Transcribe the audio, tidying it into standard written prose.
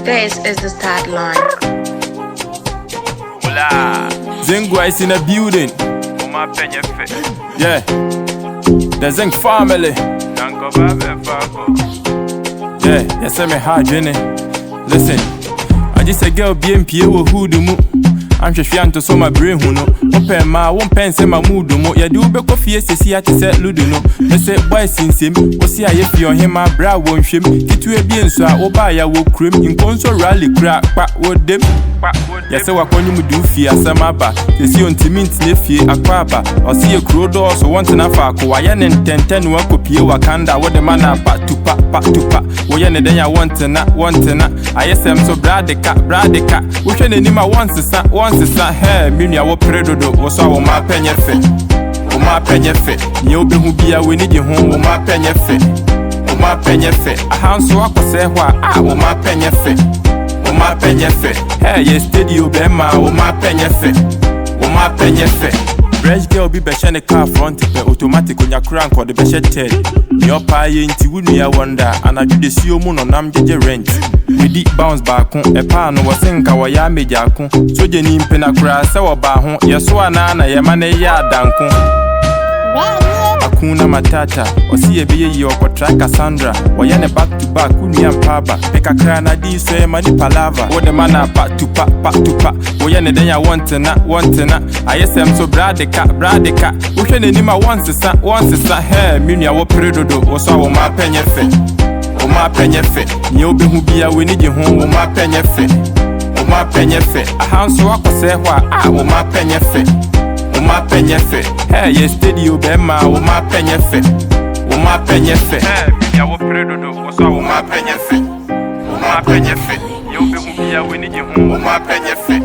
This is the start line. Hola. Zingo is in a building. Uma penye fe. Yeah. The Zing family. Danko babe fako. Yeah, you say me hard Jenny. Listen, I just a girl BMP who do mo. I'm just trying to so my brain who no. Open my one pen say my mood mo. Ya do be coffee see at say ludo no. They say boy since him. O see I if you him my bra won't shame. Kitu e bien so a oba ya wo cream. In console rally crack pack with them. Ya say wakoni mu do fie asama ba. They see on timint ne fie akwaba. O see a crow door so want na fa ko wa ya ne ntenten wa kopie wakanda wo de man pa to pa. Wo ya ne den ya want na. Ayesem so bradeka. Wo hwe ne nima once sa hair minia wo predodo wo so wo ma penye fe nye obehu bia we ni je ho wo ma penye fe ahanso akose ho a wo ma penye fe hey ye studio be ma wo ma penye fe Fresh girl be beshe ne car front pe automatic onya crank or the beshe ted your pa ye nti wunu ya wonder anadu de sio mu no nam jeje rent we di bounce back on e pa no wasenka wo ya meja ko soje ni mpe na kura se wo ba ho ye so ana na ye ma ne ya danko Akuna Matata, osi ebe ye okotra Cassandra, oyane back to back, unia mpaba, peka krana di so mani palava, ode mana pa to pa, oyane denya want na, ayesem so bradeka, uhwe ne nima once sa, he, minia wo predodo, oso wo ma penye fe, nye obehu bia we ni je ho wo ma penye fe, ahanso akose ho a wo ma penye fe, hey ye studio be ma wo ma penye fe, hey ya wo predodo wo so wo ma penye fe, yo be mu bia we ni je ho wo ma penye fe,